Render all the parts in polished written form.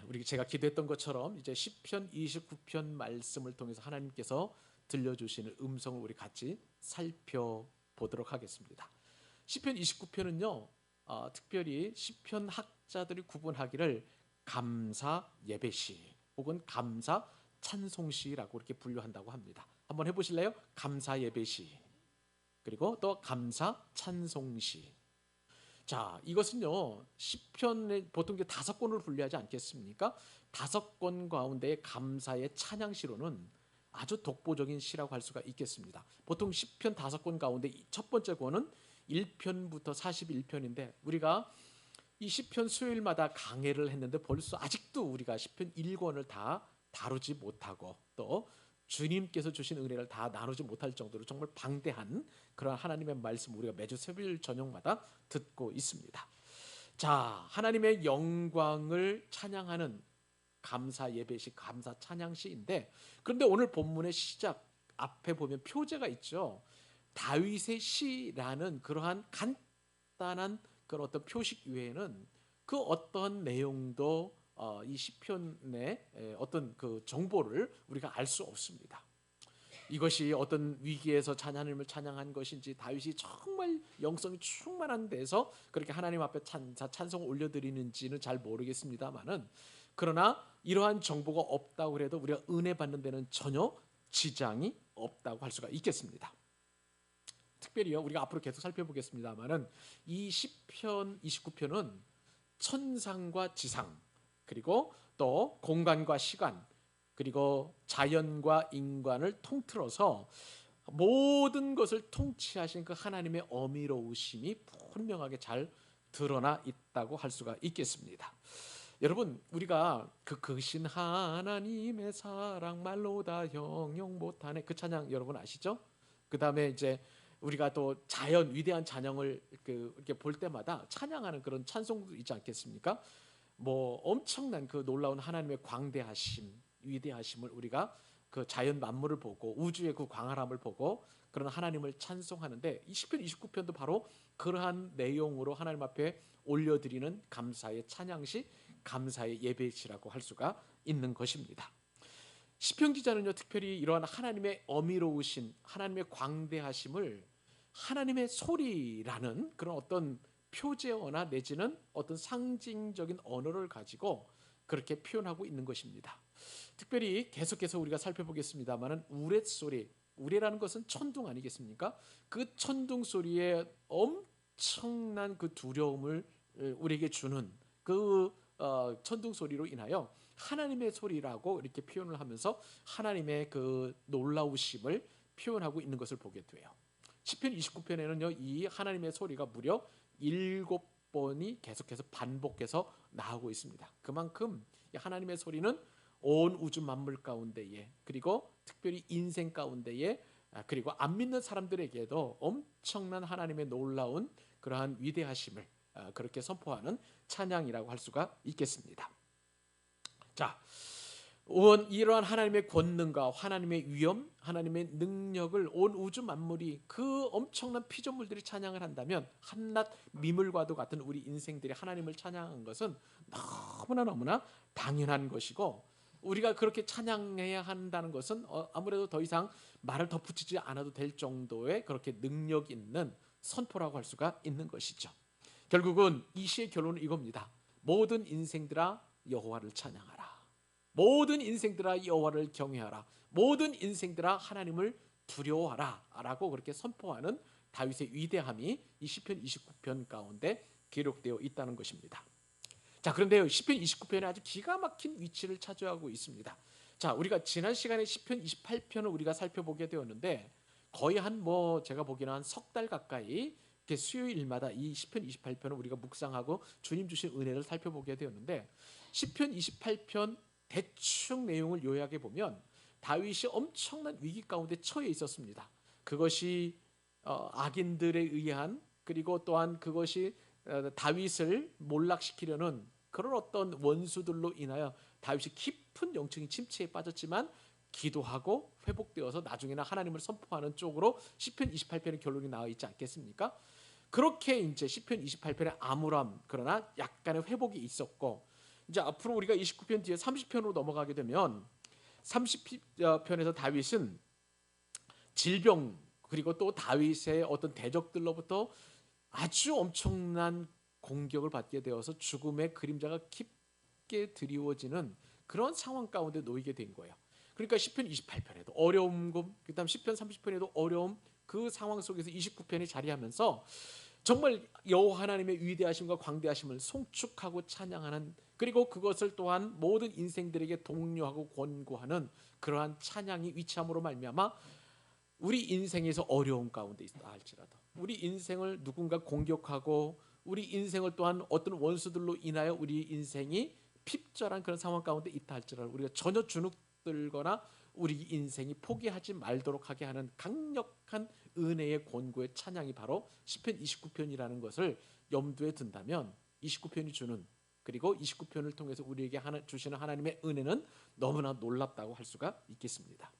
우리 제가 기도했던 것처럼 이제 시편 29편 말씀을 통해서 하나님께서 들려주시는 음성을 우리 같이 살펴보도록 하겠습니다. 시편 29편은요, 특별히 시편 학자들이 구분하기를 감사 예배시 혹은 감사 찬송시라고 이렇게 분류한다고 합니다. 한번 해보실래요? 감사 예배시 그리고 또 감사 찬송시. 자, 이것은요 시편에 보통 이제 5권으로 분류하지 않겠습니까? 5권 가운데 감사의 찬양시로는 아주 독보적인 시라고 할 수가 있겠습니다. 보통 시편 5권 가운데 첫 번째 권은 1편부터 41편인데 우리가 이 시편 수요일마다 강해를 했는데 벌써 아직도 우리가 시편 1권을 다 다루지 못하고 또 주님께서 주신 은혜를 다 나누지 못할 정도로 정말 방대한 그런 하나님의 말씀 우리가 매주 새벽 저녁마다 듣고 있습니다. 자, 하나님의 영광을 찬양하는 감사 예배시, 감사 찬양시인데, 그런데 오늘 본문의 시작 앞에 보면 표제가 있죠. 다윗의 시라는 그러한 간단한 그런 어떤 표식 외에는 그 어떤 내용도 이 시편의 어떤 그 정보를 우리가 알 수 없습니다. 이것이 어떤 위기에서 하나님을 찬양한 것인지 다윗이 정말 영성이 충만한 데서 그렇게 하나님 앞에 찬송을 올려드리는지는 잘 모르겠습니다만은, 그러나 이러한 정보가 없다고 해도 우리가 은혜 받는 데는 전혀 지장이 없다고 할 수가 있겠습니다. 특별히요 우리가 앞으로 계속 살펴보겠습니다만은 이 시편 29편은 천상과 지상 그리고 또 공간과 시간 그리고 자연과 인간을 통틀어서 모든 것을 통치하신 그 하나님의 어미로우심이 분명하게 잘 드러나 있다고 할 수가 있겠습니다. 여러분, 우리가 그 크신 하나님의 사랑 말로 다 형용 못하네 그 찬양 여러분 아시죠? 그 다음에 이제 우리가 또 자연 위대한 찬양을 이렇게 볼 때마다 찬양하는 그런 찬송도 있지 않겠습니까? 뭐 엄청난 그 놀라운 하나님의 광대하심, 위대하심을 우리가 그 자연 만물을 보고 우주의 그 광활함을 보고 그런 하나님을 찬송하는데 이 시편 29편도 바로 그러한 내용으로 하나님 앞에 올려드리는 감사의 찬양시, 감사의 예배시라고 할 수가 있는 것입니다. 시편 기자는요 특별히 이러한 하나님의 어미로우신 하나님의 광대하심을 하나님의 소리라는 그런 어떤 표제어나 내지는 어떤 상징적인 언어를 가지고 그렇게 표현하고 있는 것입니다. 특별히 계속해서 우리가 살펴보겠습니다만은 우레소리, 우레라는 것은 천둥 아니겠습니까? 그 천둥 소리에 엄청난 그 두려움을 우리에게 주는 그 천둥 소리로 인하여 하나님의 소리라고 이렇게 표현을 하면서 하나님의 그 놀라우심을 표현하고 있는 것을 보게 돼요. 시편 29편에는요 이 하나님의 소리가 무려 7번이 계속해서 반복해서 나오고 있습니다. 그만큼 하나님의 소리는 온 우주 만물 가운데에 그리고 특별히 인생 가운데에 그리고 안 믿는 사람들에게도 엄청난 하나님의 놀라운 그러한 위대하심을 그렇게 선포하는 찬양이라고 할 수가 있겠습니다. 자, 이러한 하나님의 권능과 하나님의 위엄, 하나님의 능력을 온 우주 만물이 그 엄청난 피조물들이 찬양을 한다면 한낱 미물과도 같은 우리 인생들이 하나님을 찬양한 것은 너무나 당연한 것이고 우리가 그렇게 찬양해야 한다는 것은 아무래도 더 이상 말을 덧붙이지 않아도 될 정도의 그렇게 능력 있는 선포라고 할 수가 있는 것이죠. 결국은 이 시의 결론은 이겁니다. 모든 인생들아 여호와를 찬양하라. 모든 인생들아 여호와를 경외하라. 모든 인생들아 하나님을 두려워하라 라고 그렇게 선포하는 다윗의 위대함이 이 시편 29편 가운데 기록되어 있다는 것입니다. 자, 그런데요 시편 29편에 아주 기가 막힌 위치를 차지하고 있습니다. 자, 우리가 지난 시간에 시편 28편을 우리가 살펴보게 되었는데 거의 제가 보기에는 한 석 달 가까이 이렇게 수요일마다 이 시편 28편을 우리가 묵상하고 주님 주신 은혜를 살펴보게 되었는데 시편 28편 대충 내용을 요약해 보면 다윗이 엄청난 위기 가운데 처해 있었습니다. 그것이 악인들에 의한 그리고 또한 그것이 다윗을 몰락시키려는 그런 어떤 원수들로 인하여 다윗이 깊은 영적인 침체에 빠졌지만 기도하고 회복되어서 나중에는 하나님을 선포하는 쪽으로 시편 28편의 결론이 나와 있지 않겠습니까? 그렇게 이제 시편 28편의 암울함 그러나 약간의 회복이 있었고 이제 앞으로 우리가 29편 뒤에 30편으로 넘어가게 되면 30편에서 다윗은 질병 그리고 또 다윗의 어떤 대적들로부터 아주 엄청난 공격을 받게 되어서 죽음의 그림자가 깊게 드리워지는 그런 상황 가운데 놓이게 된 거예요. 그러니까 시편 28편에도 어려움, 그다음 시편 30편에도 어려움, 그 상황 속에서 29편이 자리하면서 정말 여호와 하나님의 위대하심과 광대하심을 송축하고 찬양하는, 그리고 그것을 또한 모든 인생들에게 독려하고 권고하는 그러한 찬양이 위치함으로 말미암아 우리 인생에서 어려움 가운데 있다 할지라도, 우리 인생을 누군가 공격하고 우리 인생을 또한 어떤 원수들로 인하여 우리 인생이 핍절한 그런 상황 가운데 있다 할지라도 우리가 전혀 주눅들거나 우리 인생이 포기하지 말도록 하게 하는 강력한 은혜의 권고의 찬양이 바로 시편 29편이라는 것을 염두에 둔다면 29편이 주는, 그리고 29편을 통해서 우리에게 주시는 하나님의 은혜는 너무나 놀랍다고 할 수가 있겠습니다.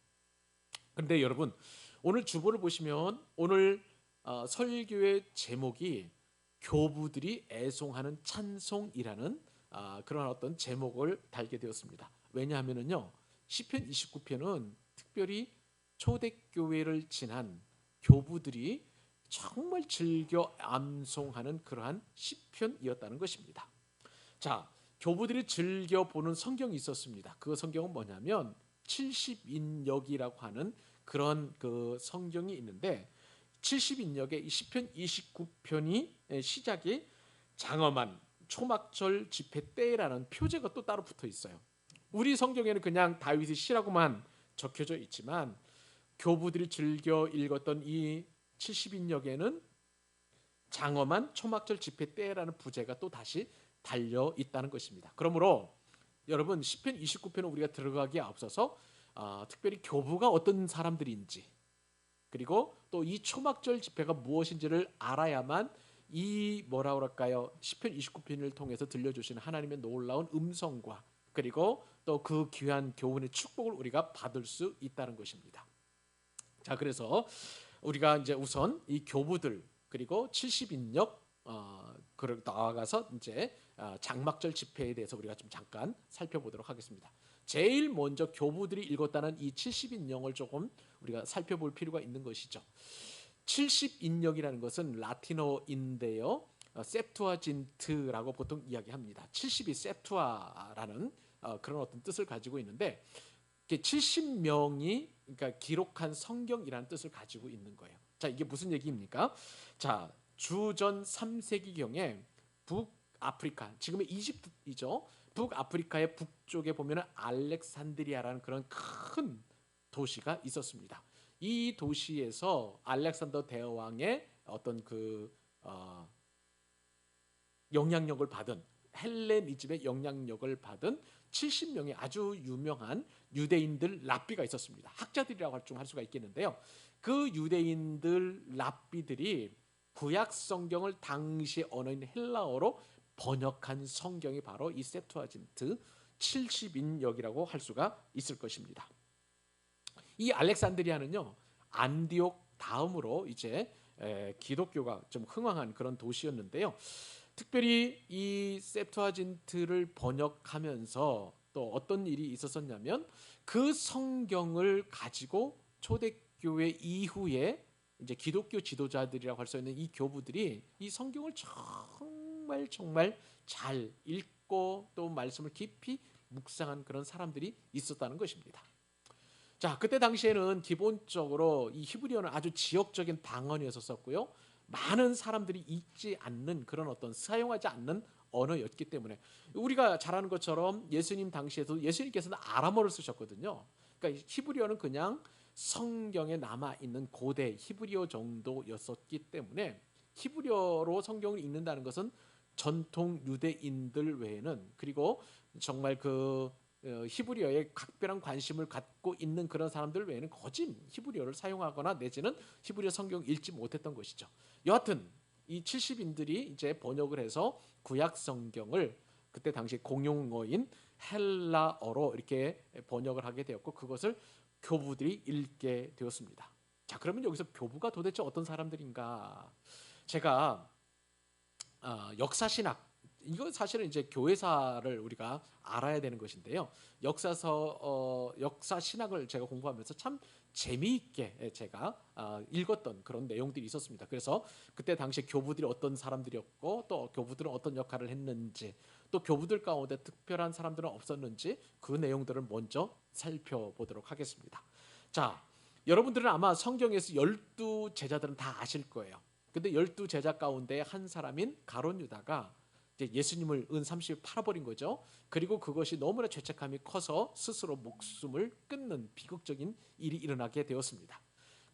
그런데 여러분, 오늘 주보를 보시면 오늘 설교의 제목이 교부들이 애송하는 찬송이라는 그런 어떤 제목을 달게 되었습니다. 왜냐하면요, 시편 29편은 특별히 초대교회를 지난 교부들이 정말 즐겨 암송하는 그러한 시편이었다는 것입니다. 자, 교부들이 즐겨 보는 성경이 있었습니다. 그 성경은 뭐냐면 70인역이라고 하는 그런 그 성경이 있는데, 70인역의 시편 29편이 시작이 장엄한 초막절 집회 때라는 표제가 또 따로 붙어 있어요. 우리 성경에는 그냥 다윗의 시라고만 적혀져 있지만 교부들이 즐겨 읽었던 이 70인역에는 장엄한 초막절 집회 때라는 부제가 또 다시 달려 있다는 것입니다. 그러므로 여러분, 시편 29편은 우리가 들어가기에 앞서서 특별히 교부가 어떤 사람들인지, 그리고 또 이 초막절 집회가 무엇인지를 알아야만 이 뭐라 그럴까요, 시편 29편을 통해서 들려주시는 하나님의 놀라운 음성과 그리고 또 그 귀한 교훈의 축복을 우리가 받을 수 있다는 것입니다. 자, 그래서 우리가 이제 우선 이 교부들 그리고 70인역 나아가서 이제 장막절 집회에 대해서 우리가 좀 잠깐 살펴보도록 하겠습니다. 제일 먼저 교부들이 읽었다는 이 70인역을 조금 우리가 살펴볼 필요가 있는 것이죠. 70인역이라는 것은 라틴어인데요, 세프투아진트라고 보통 이야기합니다. 70이 세프투아라는 그런 어떤 뜻을 가지고 있는데 70명이 그러니까 기록한 성경이라는 뜻을 가지고 있는 거예요. 자, 이게 무슨 얘기입니까? 자, 주전 3세기경에 북아프리카, 지금의 이집트이죠. 북아프리카의 북쪽에 보면은 알렉산드리아라는 그런 큰 도시가 있었습니다. 이 도시에서 알렉산더 대왕의 어떤 그 영향력을 받은, 헬레니즘의 영향력을 받은 70명의 아주 유명한 유대인들 랍비가 있었습니다. 학자들이라고 할 수가 있겠는데요. 그 유대인들 랍비들이 구약 성경을 당시 언어인 헬라어로 번역한 성경이 바로 이 세프투아진트 70인역이라고 할 수가 있을 것입니다. 이 알렉산드리아는요, 안디옥 다음으로 이제 기독교가 좀 흥왕한 그런 도시였는데요. 특별히 이 세프투아진트를 번역하면서 또 어떤 일이 있었었냐면 그 성경을 가지고 초대교회 이후에 이제 기독교 지도자들이라고 할 수 있는 이 교부들이 이 성경을 정말 잘 읽고 또 말씀을 깊이 묵상한 그런 사람들이 있었다는 것입니다. 자, 그때 당시에는 기본적으로 이 히브리어는 아주 지역적인 방언이었었고요. 많은 사람들이 읽지 않는 그런 어떤 사용하지 않는 언어였기 때문에 우리가 잘 아는 것처럼 예수님 당시에도 예수님께서는 아람어를 쓰셨거든요. 그러니까 히브리어는 그냥 성경에 남아 있는 고대 히브리어 정도였었기 때문에 히브리어로 성경을 읽는다는 것은 전통 유대인들 외에는, 그리고 정말 그 히브리어에 각별한 관심을 갖고 있는 그런 사람들 외에는 거진 히브리어를 사용하거나 내지는 히브리어 성경을 읽지 못했던 것이죠. 여하튼 이 70인들이 이제 번역을 해서 구약 성경을 그때 당시 공용어인 헬라어로 이렇게 번역을 하게 되었고 그것을 교부들이 읽게 되었습니다. 자, 그러면 여기서 교부가 도대체 어떤 사람들인가? 제가 역사신학 이거 사실은 이제 교회사를 우리가 알아야 되는 것인데요. 역사 신학을 제가 공부하면서 참 재미있게 제가 읽었던 그런 내용들이 있었습니다. 그래서 그때 당시 교부들이 어떤 사람들이었고 또 교부들은 어떤 역할을 했는지 또 교부들 가운데 특별한 사람들은 없었는지 그 내용들을 먼저 살펴보도록 하겠습니다. 자, 여러분들은 아마 성경에서 12제자들은 다 아실 거예요. 근데 12제자 가운데 한 사람인 가룟 유다가 이제 예수님을 은30 팔아버린 거죠. 그리고 그것이 너무나 죄책감이 커서 스스로 목숨을 끊는 비극적인 일이 일어나게 되었습니다.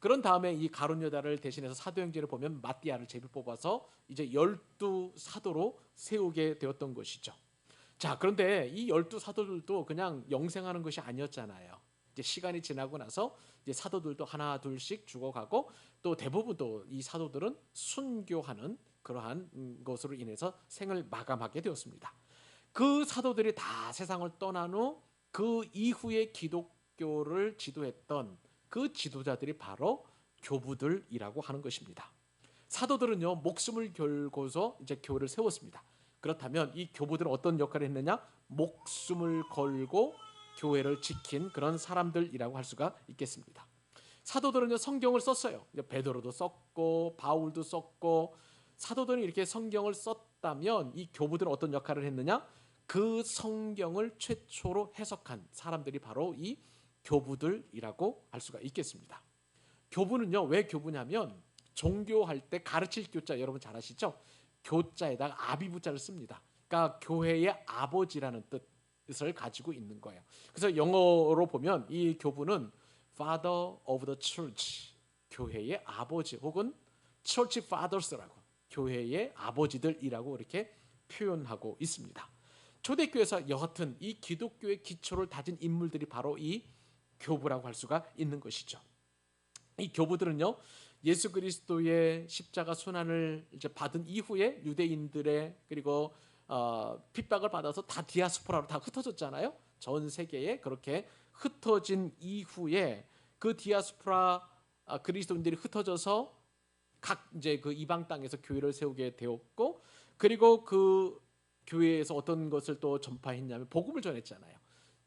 그런 다음에 이 가룟 유다를 대신해서 사도행전을 보면 마띠아를 제비 뽑아서 이제 12사도로 세우게 되었던 것이죠. 자, 그런데 이 12사도들도 그냥 영생하는 것이 아니었잖아요. 이제 시간이 지나고 나서 이제 사도들도 하나 둘씩 죽어가고 또 대부분 또 이 사도들은 순교하는 그러한 것으로 인해서 생을 마감하게 되었습니다. 그 사도들이 다 세상을 떠난 후 그 이후에 기독교를 지도했던 그 지도자들이 바로 교부들이라고 하는 것입니다. 사도들은요 목숨을 걸고서 이제 교회를 세웠습니다. 그렇다면 이 교부들은 어떤 역할을 했느냐? 목숨을 걸고 교회를 지킨 그런 사람들이라고 할 수가 있겠습니다. 사도들은요 성경을 썼어요. 베드로도 썼고 바울도 썼고 사도들이 이렇게 성경을 썼다면 이 교부들은 어떤 역할을 했느냐? 그 성경을 최초로 해석한 사람들이 바로 이 교부들이라고 할 수가 있겠습니다. 교부는요 왜 교부냐면 종교할 때 가르칠 교자 여러분 잘 아시죠? 교자에다가 아비부자를 씁니다. 그러니까 교회의 아버지라는 뜻을 가지고 있는 거예요. 그래서 영어로 보면 이 교부는 Father of the Church, 교회의 아버지 혹은 Church Fathers라고 교회의 아버지들이라고 이렇게 표현하고 있습니다. 초대교회에서 여하튼 이 기독교의 기초를 다진 인물들이 바로 이 교부라고 할 수가 있는 것이죠. 이 교부들은요 예수 그리스도의 십자가 순환을 이제 받은 이후에 유대인들의 그리고 핍박을 받아서 다 디아스포라로 다 흩어졌잖아요. 전 세계에 그렇게 흩어진 이후에 그 디아스포라 그리스도인들이 흩어져서 각 이제 그 이방 땅에서 교회를 세우게 되었고 그리고 그 교회에서 어떤 것을 또 전파했냐면 복음을 전했잖아요.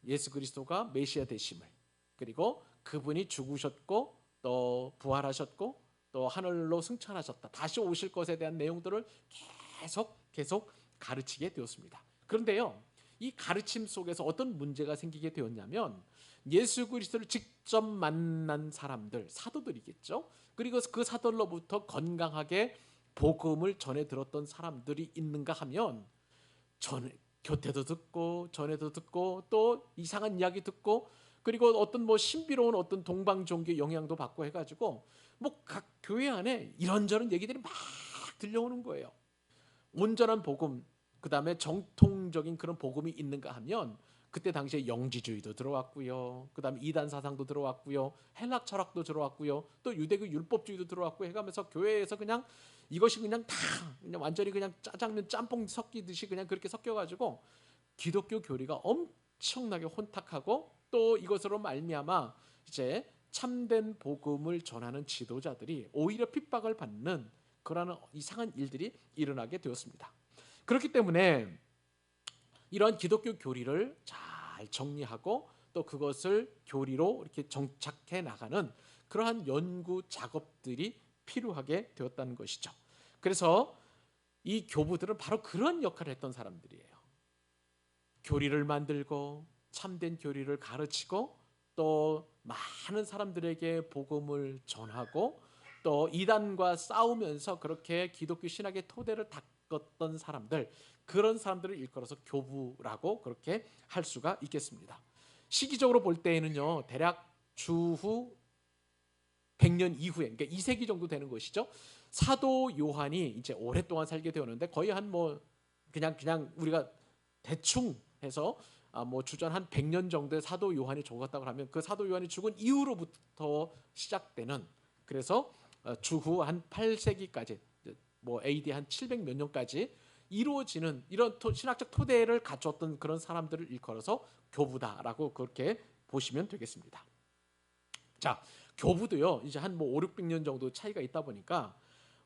예수 그리스도가 메시아 되심을 그리고 그분이 죽으셨고 또 부활하셨고 또 하늘로 승천하셨다. 다시 오실 것에 대한 내용들을 계속 가르치게 되었습니다. 그런데요. 이 가르침 속에서 어떤 문제가 생기게 되었냐면 예수 그리스도를 직접 만난 사람들, 사도들이겠죠. 그리고 그 사도로부터 건강하게 복음을 전해 들었던 사람들이 있는가 하면 곁에도 듣고 전에도 듣고 또 이상한 이야기 듣고 그리고 어떤 뭐 신비로운 어떤 동방 종교 영향도 받고 해가지고 뭐 각 교회 안에 이런저런 얘기들이 막 들려오는 거예요. 온전한 복음, 그 다음에 정통적인 그런 복음이 있는가 하면 그때 당시에 영지주의도 들어왔고요. 그 다음에 이단 사상도 들어왔고요. 헬락 철학도 들어왔고요. 또 유대교 율법주의도 들어왔고 해가면서 교회에서 그냥 이것이 그냥 다 그냥 완전히 그냥 짜장면 짬뽕 섞이듯이 그냥 그렇게 섞여가지고 기독교 교리가 엄청나게 혼탁하고 또 이것으로 말미암아 이제 참된 복음을 전하는 지도자들이 오히려 핍박을 받는 그러한 이상한 일들이 일어나게 되었습니다. 그렇기 때문에 이러한 기독교 교리를 잘 정리하고 또 그것을 교리로 이렇게 정착해 나가는 그러한 연구 작업들이 필요하게 되었다는 것이죠. 그래서 이 교부들은 바로 그런 역할을 했던 사람들이에요. 교리를 만들고 참된 교리를 가르치고 또 많은 사람들에게 복음을 전하고 또 이단과 싸우면서 그렇게 기독교 신학의 토대를 닦았던 사람들, 그런 사람들을 일컬어서 교부라고 그렇게 할 수가 있겠습니다. 시기적으로 볼 때에는요 대략 주후 100년 이후에, 그러니까 2세기 정도 되는 것이죠. 사도 요한이 이제 오랫동안 살게 되었는데 거의 한 뭐 그냥 우리가 대충 해서 뭐 주전 한 100년 정도의 사도 요한이 죽었다고 하면 그 사도 요한이 죽은 이후로부터 시작되는, 그래서 주후 한 8세기까지 뭐 AD 한 700 몇 년까지 이루어지는 이런 신학적 토대를 갖췄던 그런 사람들을 일컬어서 교부다라고 그렇게 보시면 되겠습니다. 자, 교부도요 이제 한 뭐 5, 600년 정도 차이가 있다 보니까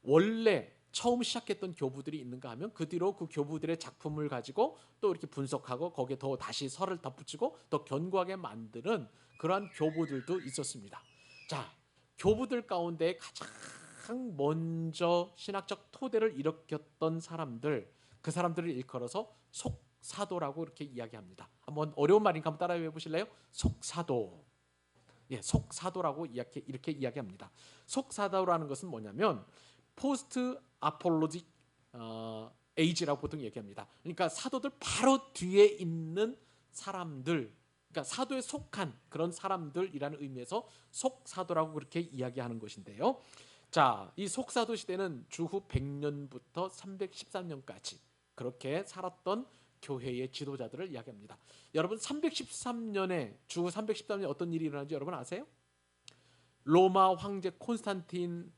원래 처음 시작했던 교부들이 있는가 하면 그 뒤로 그 교부들의 작품을 가지고 또 이렇게 분석하고 거기에 더 다시 설을 덧붙이고 더 견고하게 만드는 그러한 교부들도 있었습니다. 자, 교부들 가운데 가장 먼저 신학적 토대를 일으켰던 사람들, 그 사람들을 일컬어서 속사도라고 이렇게 이야기합니다. 한번 어려운 말이니까 한번 따라해 보실래요? 속사도. 예, 속사도라고 이렇게 이야기합니다. 속사도라는 것은 뭐냐면 포스트 아폴로직 에이지라고 보통 얘기합니다. 그러니까 사도들 바로 뒤에 있는 사람들, 그러니까 사도에 속한 그런 사람들이라는 의미에서 속사도라고 그렇게 이야기하는 것인데요. 자, 이 속사도 시대는 주후 100년부터 313년까지 그렇게 살았던 교회의 지도자들을 이야기합니다. 여러분 313년에 주후 313년에 어떤 일이 일어나는지 여러분 아세요? 로마 황제 콘스탄틴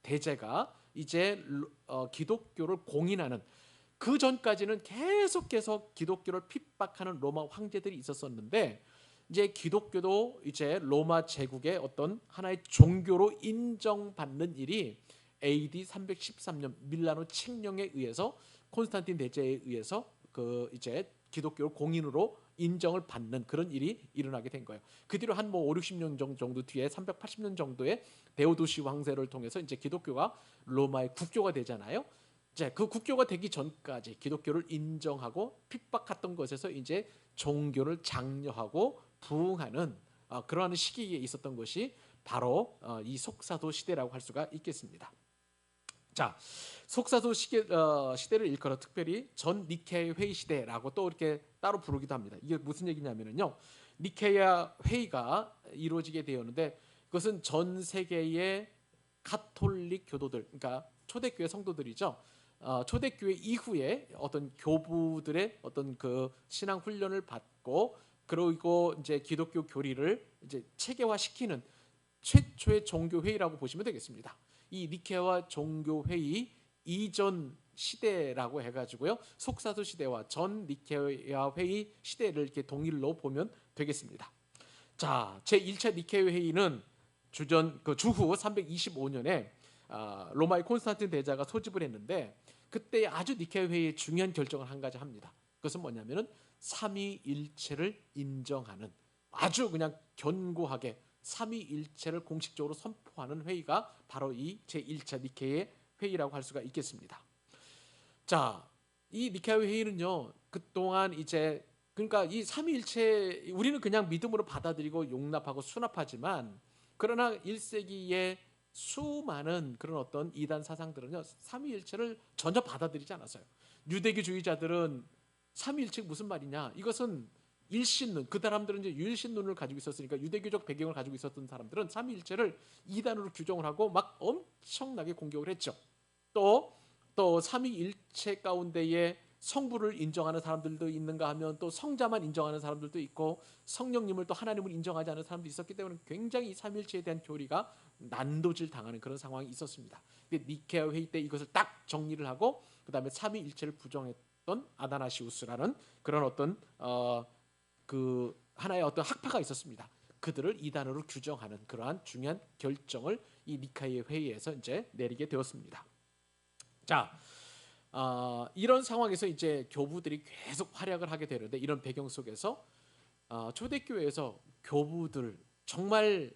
대제가 이제 기독교를 공인하는, 그 전까지는 계속해서 기독교를 핍박하는 로마 황제들이 있었었는데 이제 기독교도 이제 로마 제국의 어떤 하나의 종교로 인정받는 일이 AD 313년 밀라노 칙령에 의해서 콘스탄틴 대제에 의해서 그 이제 기독교 공인으로 인정을 받는 그런 일이 일어나게 된 거예요. 그 뒤로 한 뭐 5, 60년 정도 뒤에 380년 정도의 데오도시 왕세를 통해서 이제 기독교가 로마의 국교가 되잖아요. 이제 그 국교가 되기 전까지 기독교를 인정하고 핍박했던 것에서 이제 종교를 장려하고 부흥하는 그러한 시기에 있었던 것이 바로 이 속사도 시대라고 할 수가 있겠습니다. 자, 속사도 시대를 일컬어 특별히 전 니케아 회의 시대라고 또 이렇게 따로 부르기도 합니다. 이게 무슨 얘기냐면요, 니케아 회의가 이루어지게 되었는데 그것은 전 세계의 가톨릭 교도들, 그러니까 초대교회 성도들이죠. 초대교회 이후에 어떤 교부들의 어떤 그 신앙 훈련을 받고 그리고 이제 기독교 교리를 이제 체계화시키는 최초의 종교 회의라고 보시면 되겠습니다. 이 니케아 종교 회의 이전 시대라고 해가지고요, 속사도 시대와 전 니케아 회의 시대를 이렇게 동일로 보면 되겠습니다. 자, 제 1차 니케아 회의는 주후 325년에 로마의 콘스탄틴 대제가 소집을 했는데 그때 아주 니케아 회의의 중요한 결정을 한 가지 합니다. 그것은 뭐냐면은 삼위일체를 인정하는, 아주 그냥 견고하게 삼위일체를 공식적으로 선포하는 회의가 바로 이 제1차 니케아 회의라고 할 수가 있겠습니다. 자, 이 니케아 회의는요, 그동안 이제 그러니까 이 삼위일체 우리는 그냥 믿음으로 받아들이고 용납하고 수납하지만 그러나 1세기에 수많은 그런 어떤 이단 사상들은요, 삼위일체를 전혀 받아들이지 않았어요. 유대교주의자들은 삼위일체 무슨 말이냐, 이것은 일신론, 그 사람들은 이제 유일신론을 가지고 있었으니까 유대교적 배경을 가지고 있었던 사람들은 삼위일체를 이단으로 규정을 하고 막 엄청나게 공격을 했죠. 또 삼위일체 가운데에 성부를 인정하는 사람들도 있는가 하면 또 성자만 인정하는 사람들도 있고 성령님을 또 하나님을 인정하지 않는 사람도 있었기 때문에 굉장히 이 삼위일체에 대한 교리가 난도질 당하는 그런 상황이 있었습니다. 근데 니케아 회의 때 이것을 딱 정리를 하고 그 다음에 삼위일체를 부정했던 아다나시우스라는 그런 어떤 그 하나의 어떤 학파가 있었습니다. 그들을 이단으로 규정하는 그러한 중요한 결정을 이 니케아 회의에서 이제 내리게 되었습니다. 자, 이런 상황에서 이제 교부들이 계속 활약을 하게 되는데 이런 배경 속에서 초대교회에서 교부들, 정말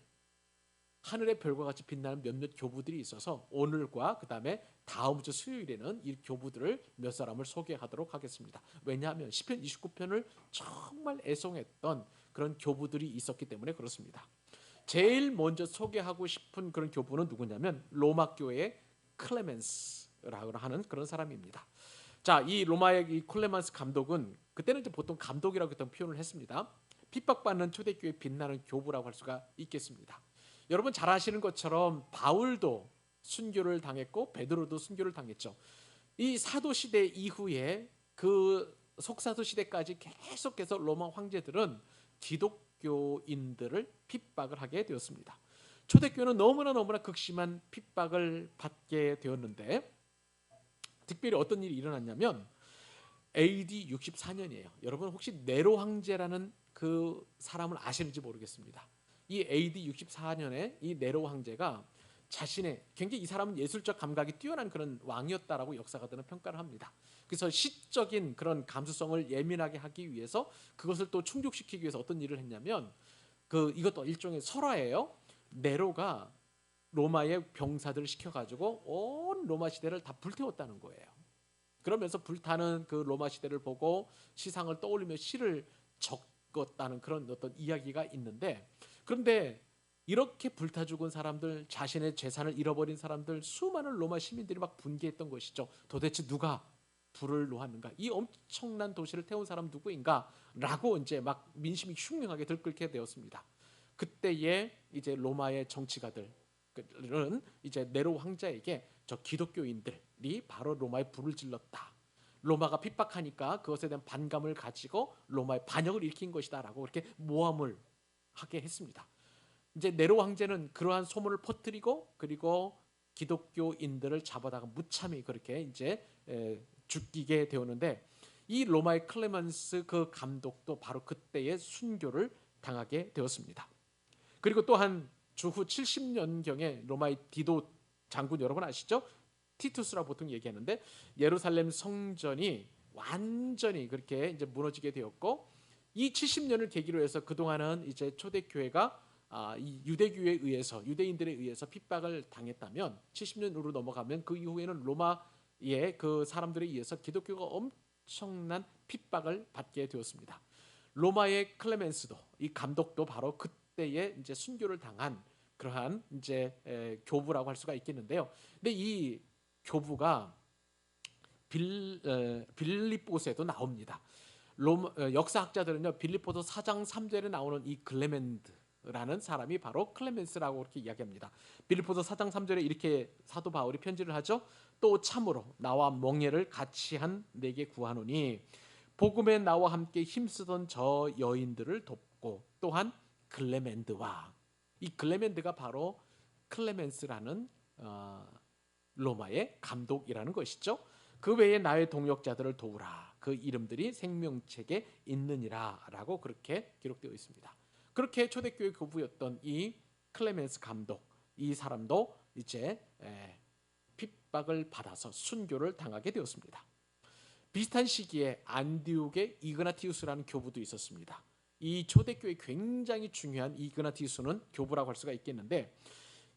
하늘의 별과 같이 빛나는 몇몇 교부들이 있어서 오늘과 그 다음에 다음 주 수요일에는 이 교부들을 몇 사람을 소개하도록 하겠습니다. 왜냐하면 시편 29편을 정말 애송했던 그런 교부들이 있었기 때문에 그렇습니다. 제일 먼저 소개하고 싶은 그런 교부는 누구냐면 로마 교회의 클레멘스라고 하는 그런 사람입니다. 자, 이 로마의 이 클레멘스 감독은 그때는 이제 보통 감독이라고 했던 표현을 했습니다. 핍박받는 초대교회 빛나는 교부라고 할 수가 있겠습니다. 여러분 잘 아시는 것처럼 바울도 순교를 당했고 베드로도 순교를 당했죠. 이 사도 시대 이후에 그 속사도 시대까지 계속해서 로마 황제들은 기독교인들을 핍박을 하게 되었습니다. 초대교회는 너무나 극심한 핍박을 받게 되었는데 특별히 어떤 일이 일어났냐면 AD 64년이에요. 여러분 혹시 네로 황제라는 그 사람을 아시는지 모르겠습니다. 이 AD 64년에 이 네로 황제가 자신의 굉장히 이 사람은 예술적 감각이 뛰어난 그런 왕이었다라고 역사가들은 평가를 합니다. 그래서 시적인 그런 감수성을 예민하게 하기 위해서 그것을 또 충족시키기 위해서 어떤 일을 했냐면 이것도 일종의 설화예요. 네로가 로마의 병사들을 시켜가지고 온 로마 시대를 다 불태웠다는 거예요. 그러면서 불타는 그 로마 시대를 보고 시상을 떠올리며 시를 적었다는 그런 어떤 이야기가 있는데, 그런데 이렇게 불타 죽은 사람들, 자신의 재산을 잃어버린 사람들, 수많은 로마 시민들이 막 분개했던 것이죠. 도대체 누가 불을 놓았는가? 이 엄청난 도시를 태운 사람 누구인가? 라고 이제 막 민심이 흉흉하게 들끓게 되었습니다. 그때에 이제 로마의 정치가들은 이제 네로 황제에게 저 기독교인들이 바로 로마에 불을 질렀다, 로마가 핍박하니까 그것에 대한 반감을 가지고 로마의 반역을 일으킨 것이다라고 그렇게 모함을 하게 했습니다. 이제 네로 황제는 그러한 소문을 퍼뜨리고 그리고 기독교인들을 잡아다가 무참히 그렇게 이제 죽이게 되었는데, 이 로마의 클레멘스 그 감독도 바로 그때의 순교를 당하게 되었습니다. 그리고 또한 주후 70년경에 로마의 디도 장군, 여러분 아시죠? 티투스라고 보통 얘기하는데, 예루살렘 성전이 완전히 그렇게 이제 무너지게 되었고, 이 70년을 계기로 해서 그동안은 이제 초대교회가 이 유대교에 의해서, 유대인들에 의해서 핍박을 당했다면 70년으로 넘어가면 그 이후에는 로마의 그 사람들에 의해서 기독교가 엄청난 핍박을 받게 되었습니다. 로마의 클레멘스도, 이 감독도 바로 그때에 이제 순교를 당한 그러한 이제 교부라고 할 수가 있겠는데요. 근데 이 교부가 빌립보서에도 나옵니다. 역사학자들은요, 빌립보서 4장 3절에 나오는 이 클레멘드라는 사람이 바로 클레멘스라고 그렇게 이야기합니다. 빌립보서 4장 3절에 이렇게 사도 바울이 편지를 하죠. 또 참으로 나와 멍에를 같이 한 내게 구하노니 복음에 나와 함께 힘쓰던 저 여인들을 돕고 또한 클레멘드와, 이 클레멘드가 바로 클레멘스라는 로마의 감독이라는 것이죠. 그 외에 나의 동역자들을 도우라. 그 이름들이 생명책에 있느니라 라고 그렇게 기록되어 있습니다. 그렇게 초대교회 교부였던 이 클레멘스 감독, 이 사람도 이제 핍박을 받아서 순교를 당하게 되었습니다. 비슷한 시기에 안디옥의 이그나티우스라는 교부도 있었습니다. 이 초대교회 굉장히 중요한 이그나티우스는 교부라고 할 수가 있겠는데,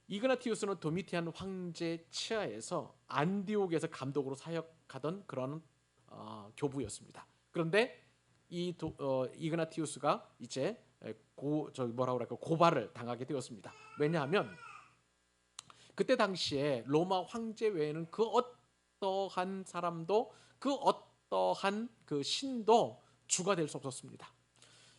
이그나티우스는 도미티안 황제 치하에서 안디옥에서 감독으로 사역하던 그런 교부였습니다. 그런데 이그나티우스가 이제 고발을 당하게 되었습니다. 왜냐하면 그때 당시에 로마 황제 외에는 그 어떠한 사람도, 그 어떠한 그 신도 주가 될 수 없었습니다.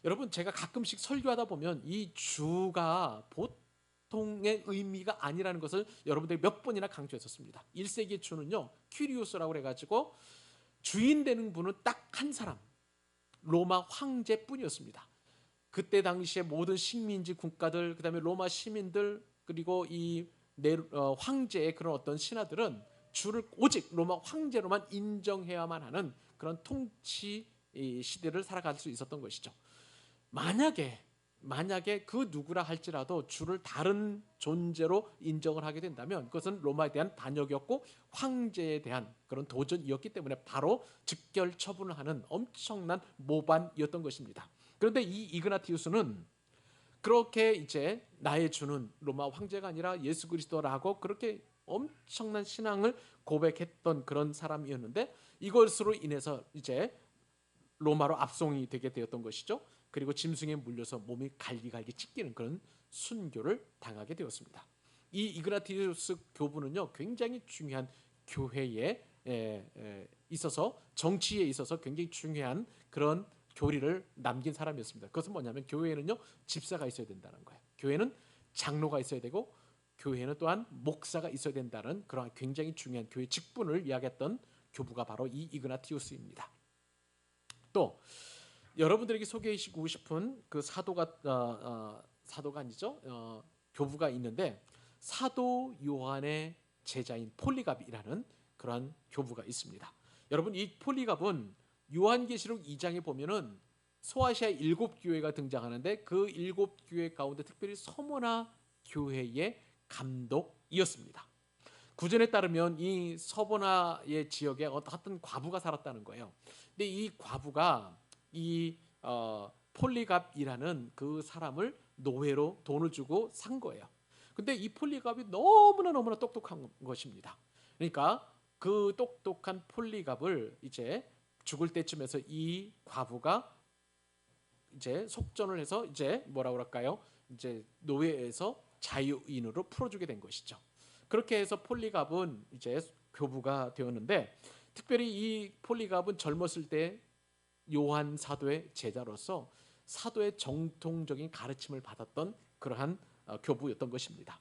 여러분, 제가 가끔씩 설교하다 보면 이 주가 보통의 의미가 아니라는 것을 여러분들이 몇 번이나 강조했었습니다. 1세기의 주는요, 퀴리오스라고 해가지고 주인 되는 분은 딱 한 사람, 로마 황제뿐이었습니다. 그때 당시에 모든 식민지 국가들, 그 다음에 로마 시민들, 그리고 이 황제의 그런 어떤 신하들은 주를 오직 로마 황제로만 인정해야만 하는 그런 통치 시대를 살아갈 수 있었던 것이죠. 만약에 그 누구라 할지라도 주를 다른 존재로 인정을 하게 된다면 그것은 로마에 대한 반역이었고 황제에 대한 그런 도전이었기 때문에 바로 즉결 처분을 하는 엄청난 모반이었던 것입니다. 그런데 이 이그나티우스는 그렇게 이제 나의 주는 로마 황제가 아니라 예수 그리스도라고 그렇게 엄청난 신앙을 고백했던 그런 사람이었는데, 이것으로 인해서 이제 로마로 압송이 되게 되었던 것이죠. 그리고 짐승에 물려서 몸이 갈기갈기 찢기는 그런 순교를 당하게 되었습니다. 이 이그나티우스 교부는요, 굉장히 중요한 교회에 있어서, 정치에 있어서 굉장히 중요한 그런 교리를 남긴 사람이었습니다. 그것은 뭐냐면 교회에는요, 집사가 있어야 된다는 거예요. 교회는 장로가 있어야 되고 교회는 또한 목사가 있어야 된다는 그런 굉장히 중요한 교회 직분을 이야기했던 교부가 바로 이 이그나티우스입니다. 또 여러분들에게 소개해주고 싶은 그 사도가 아니죠, 교부가 있는데, 사도 요한의 제자인 폴리갑이라는 그러한 교부가 있습니다. 여러분, 이 폴리갑은 요한계시록 2장에 보면은 소아시아 7교회가 등장하는데 그 7교회 가운데 특별히 서머나 교회의 감독 이었습니다. 구전에 따르면 이 서보나의 지역에 어떤 과부가 살았다는 거예요. 근데 이 과부가 이 폴리갑이라는 그 사람을 노예로 돈을 주고 산 거예요. 근데 이 폴리갑이 너무나 똑똑한 것입니다. 그러니까 그 똑똑한 폴리갑을 이제 죽을 때쯤에서 이 과부가 이제 속전을 해서 이제 뭐라 그럴까요? 이제 노예에서 자유인으로 풀어주게 된 것이죠. 그렇게 해서 폴리갑은 이제 교부가 되었는데, 특별히 이 폴리갑은 젊었을 때 요한 사도의 제자로서 사도의 정통적인 가르침을 받았던 그러한 교부였던 것입니다.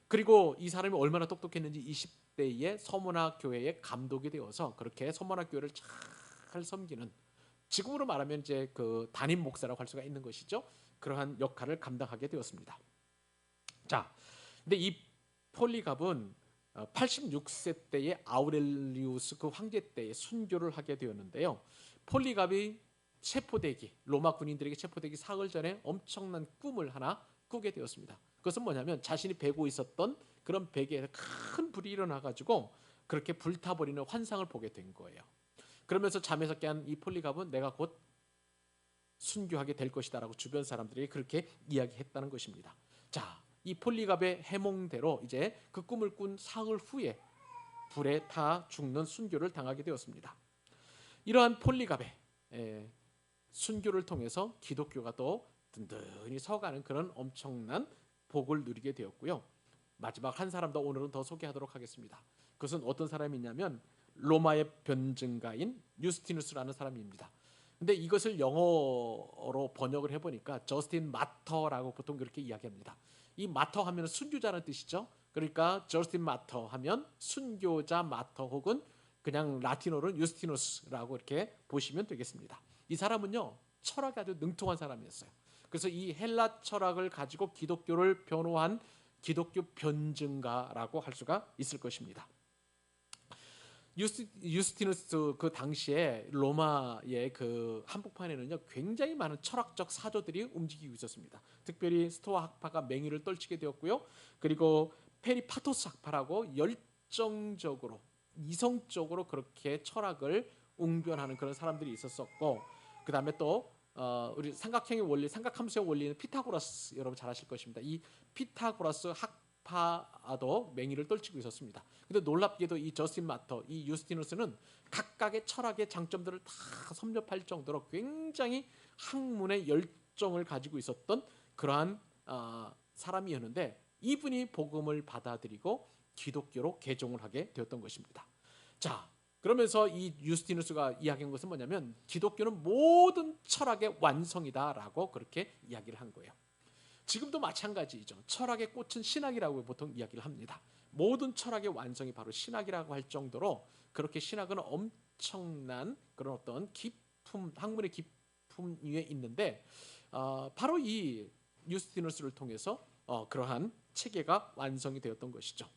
그리고 이 사람이 얼마나 똑똑했는지 20대에 서문화 교회의 감독이 되어서 그렇게 서문화 교회를 잘 섬기는, 지금으로 말하면 이제 그 담임 목사라고 할 수가 있는 것이죠. 그러한 역할을 감당하게 되었습니다. 자, 근데 이 폴리갑은 86세 때의 아우렐리우스 그 황제 때에 순교를 하게 되었는데요. 폴리갑이 체포되기, 로마 군인들에게 체포되기 사흘 전에 엄청난 꿈을 하나 꾸게 되었습니다. 그것은 뭐냐면 자신이 베고 있었던 그런 베개에 큰 불이 일어나 가지고 그렇게 불타버리는 환상을 보게 된 거예요. 그러면서 잠에서 깬 이 폴리갑은 내가 곧 순교하게 될 것이다라고 주변 사람들이 그렇게 이야기했다는 것입니다. 자, 이 폴리갑의 해몽대로 이제 그 꿈을 꾼 사흘 후에 불에 타 죽는 순교를 당하게 되었습니다. 이러한 폴리갑의 순교를 통해서 기독교가 또 든든히 서가는 그런 엄청난 복을 누리게 되었고요. 마지막 한 사람 더 오늘은 더 소개하도록 하겠습니다. 그것은 어떤 사람이냐면 로마의 변증가인 유스티누스라는 사람입니다. 근데 이것을 영어로 번역을 해보니까 저스틴 마터라고 보통 그렇게 이야기합니다. 이 마터 하면 순교자라는 뜻이죠. 그러니까 저스틴 마터 하면 순교자 마터, 혹은 그냥 라틴어로는 유스티누스라고 이렇게 보시면 되겠습니다. 이 사람은요, 철학이 아주 능통한 사람이었어요. 그래서 이 헬라 철학을 가지고 기독교를 변호한 기독교 변증가라고 할 수가 있을 것입니다. 유스티누스 그 당시에 로마의 그 한복판에는요 굉장히 많은 철학적 사조들이 움직이고 있었습니다. 특별히 스토아 학파가 맹위를 떨치게 되었고요. 그리고 페리파토스 학파라고 열정적으로 이성적으로 그렇게 철학을 웅변하는 그런 사람들이 있었었고, 그 다음에 또 우리 삼각형의 원리, 삼각함수의 원리는 피타고라스 여러분 잘 아실 것입니다. 이 피타고라스 학파도 맹위를 떨치고 있었습니다. 근데 놀랍게도 이 저스틴 마터, 이 유스티누스는 각각의 철학의 장점들을 다 섭렵할 정도로 굉장히 학문의 열정을 가지고 있었던 그러한 사람이었는데, 이분이 복음을 받아들이고 기독교로 개종을 하게 되었던 것입니다. 자, 그러면서 이 유스티누스가 이야기한 것은 뭐냐면 기독교는 모든 철학의 완성이다라고 그렇게 이야기를 한 거예요. 지금도 마찬가지죠. 철학의 꽃은 신학이라고 보통 이야기를 합니다. 모든 철학의 완성이 바로 신학이라고 할 정도로 그렇게 신학은 엄청난 그런 어떤 깊음, 학문의 깊음 위에 있는데, 바로 이 유스티누스를 통해서 그러한 체계가 완성이 되었던 것이죠.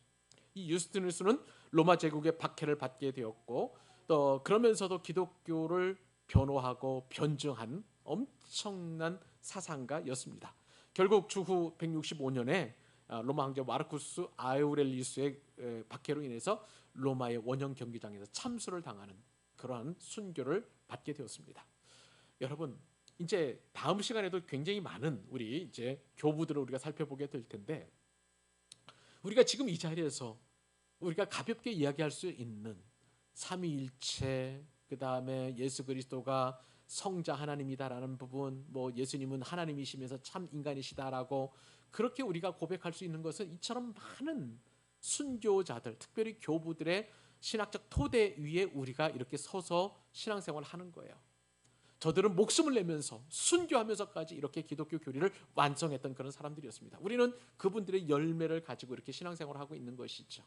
이 유스티누스는 로마 제국의 박해를 받게 되었고, 또 그러면서도 기독교를 변호하고 변증한 엄청난 사상가였습니다. 결국 주후 165년에 로마 황제 마르쿠스 아우렐리우스의 박해로 인해서 로마의 원형 경기장에서 참수를 당하는 그러한 순교를 받게 되었습니다. 여러분, 이제 다음 시간에도 굉장히 많은 우리 이제 교부들을 우리가 살펴보게 될 텐데, 우리가 지금 이 자리에서 우리가 가볍게 이야기할 수 있는 삼위일체, 그 다음에 예수 그리스도가 성자 하나님이다라는 부분, 뭐 예수님은 하나님이시면서 참 인간이시다라고 그렇게 우리가 고백할 수 있는 것은 이처럼 많은 순교자들, 특별히 교부들의 신학적 토대 위에 우리가 이렇게 서서 신앙생활을 하는 거예요. 저들은 목숨을 내면서 순교하면서까지 이렇게 기독교 교리를 완성했던 그런 사람들이었습니다. 우리는 그분들의 열매를 가지고 이렇게 신앙생활을 하고 있는 것이죠.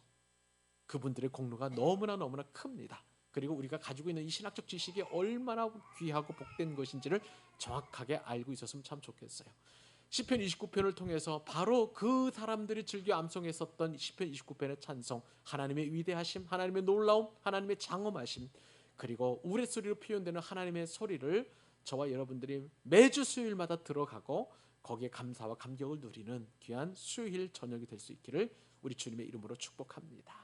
그분들의 공로가 너무나 큽니다. 그리고 우리가 가지고 있는 이 신학적 지식이 얼마나 귀하고 복된 것인지를 정확하게 알고 있었으면 참 좋겠어요. 시편 29편을 통해서 바로 그 사람들이 즐겨 암송했었던 시편 29편의 찬송, 하나님의 위대하심, 하나님의 놀라움, 하나님의 장엄하심, 그리고 우레소리로 표현되는 하나님의 소리를 저와 여러분들이 매주 수요일마다 들어가고 거기에 감사와 감격을 누리는 귀한 수요일 저녁이 될 수 있기를 우리 주님의 이름으로 축복합니다.